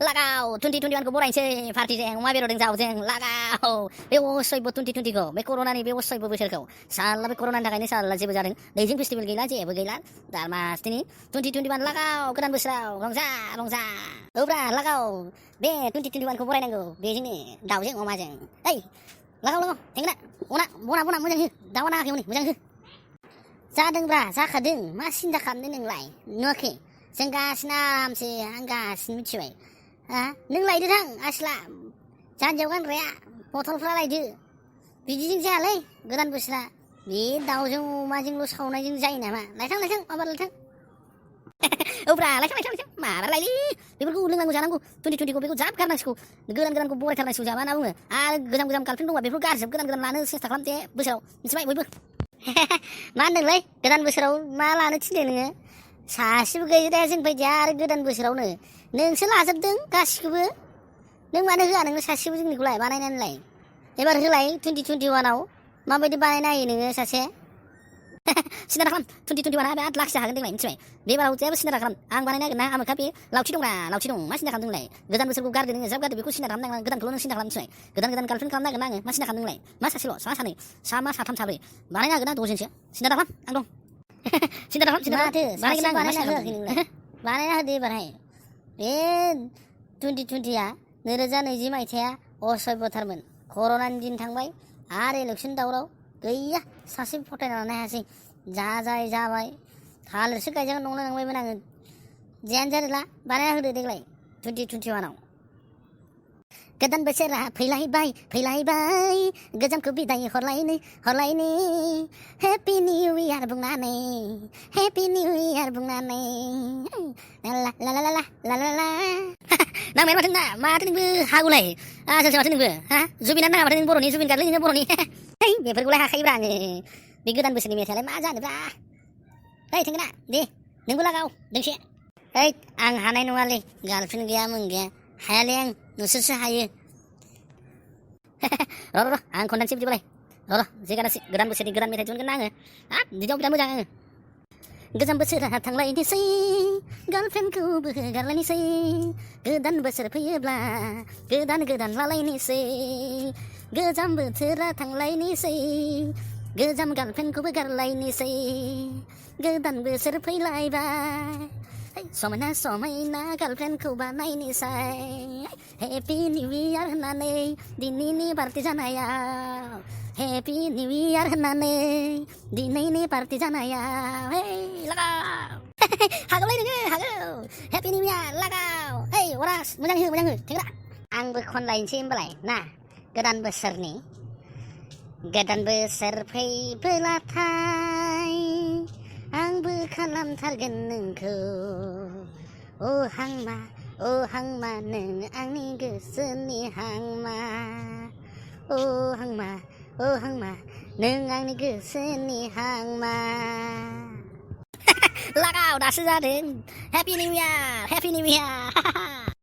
लागाव 2021 खौ बरायनोसै पार्टिजों अमा बेदरजों जावजों लागाव बे असयब 2020 खौ बे कर'नानि बे असयब बोसोरखौ साला बे कर'नानि थाखायनो साला जेबो जादों दैजिं फेस्टिभेल गैला जेबो गैला दारमासथिनि 2021 लागाव गोदान बोसोराव रंजा रंजा औब्रा लागाव बे 2021 खौ बरायनांगौ बेजोंनो दावजों अमाजों ओइ लागाव थेंगोना बना मोजां हो दावा नाङाखै हनै मोजां हो जादोंब्रा जाखादों मा सिन्था खालामदों नोंलाय नुवाखै जों गासिनो आरामसे आं गासिनो मिथिबाय नों लायदो थां आसला जानजियाव गानग्राया बथलफ्रा लायदो बिदिजों जायालै गोदान बोसोरा बे दाउजों अमाजोंल' सावनायजों जायो नामा लायथां माबा लायथां औब्रा लायथां माबा लायलै बेफोरखौ लोंनांगौ जानांगौ 2020 खौ बेखौ जाब गारनांसिगौ गोदानखौ बरायथारनांसिगौ जाबा होनना बुङो आरो गोजाम गार्लफ्रेन्ड दंबा बेफोरखौ गारजोब गोदान लानो सेस्था खालामदे बोसोराव मिथिबाय बयबो मा होनदोंलै गोदान बोसोराव मा लानो थिनदों नोङो सासेबो गैया जों बायदिया आरो गोदान बोसोरावनो नोंसो लाजोबदों गासिखौबो नों मानो होआ नोङो सासेबो जोंनिखौलाय बानायनानैलाय एबार होलाय 2021 आव माबायदि बानायनो हायो नोङो सासे सिन्था खालाम 2021 आ बिराद लाखि हागोन देग्लाय मिथिबाय बेबाराव जेबो सिन्था खालाम आं बानायनो हागोन ना आमोखा बे लावथि दं मा सिन्था खालामदों नोंलाय गोदान बोसोरखौ गारदो नोङो जाब गारदो बेखौ सिन्था खालामनाङा गोदानखौल' नों सिन्था खालाम मिथिबाय गोदान गार्लफ्रेन्ड खालामनो हागोन आङो मा सिन्था खालामदों नोंलाय मा सासेल' सानै साथाम साब्रै बानायनो हागोन ना द'जनसो सिन्था खालाम आं दं सिन्था खालाम माथो बानायना होआखै नोंलाय बानायना होदो एबारहाय बे 2020 आ 2020 मायथाइया असयबथारमोन कर'नानि दिन थांबाय आरो इलेक्सन दावराव गैया सासे फटायनानै हायासै जाबाय थालिरसो गायजागोन नंला नांबायमोन आङो जियानो जादोला बानायना होदो देग्लाय 2021 आव गोदान बोसोरा फैलायबाय गोजामखौ बिदाय हरलायनो हेपि निउ इयार बुंनानै ला नांबाय माथो नोंबो हागौलाय आजासो माथो नोंबो जुबिनानो नाङा माथो नों बर'नि जुबिन गार्लि नोङो बर'नि बेफोरखौलाय हाखायोब्रा आङो बे गोदान बोसोरनि मेथाइयालाय मा जानोब्रा ओइ थेंगोना दे नोंबो लागाव दोंसे ओइ आं हानाय नङालै गार्लफ्रेन्ड गैया मोन गैया हायालै आं नोंसोरसो हायो र' आं खनथानोसै बिदिबालाय र' जेगानोसै गोदान बोसोरनि गोदान मेथाइ दिहुनगोन ना आङो बिदियाव बिराद मोजां आङो गोजाम बोसोरा थांलायनोसै गार्लफ्रेन्डखौबो गारलायनोसै गोदान बोसोर फैयोब्ला गोदान लालायनोसै गोजाम बोथोरा थांलायनोसै गोजाम गार्लफ्रेन्डखौबो गारलायनोसै गोदान बोसोर फैलायबाय समायना गार्लफ्रेन्डखौ बानायनोसै हेपि निउ इयार होननानै दिनैनि पार्टि जानायाव हेपि निउ इयार होननानै दिनैनि पार्टि जानायाव लागाव हागौलै नोङो हागौ हेपि निउ इयार लागाव अरास मोजां हो थेंग्रा आंबो खनलायनोसै होनबालाय ना गोदान बोसोरनि गोदान बोसोर फैबोलाथाय आंबो खालामथारगोन नोंखौ हांमा नों आंनि गोसोनि हांमा हांमा नों आंनि गोसोनि हांमा लागाव दासो जादों हेपि निउ इयार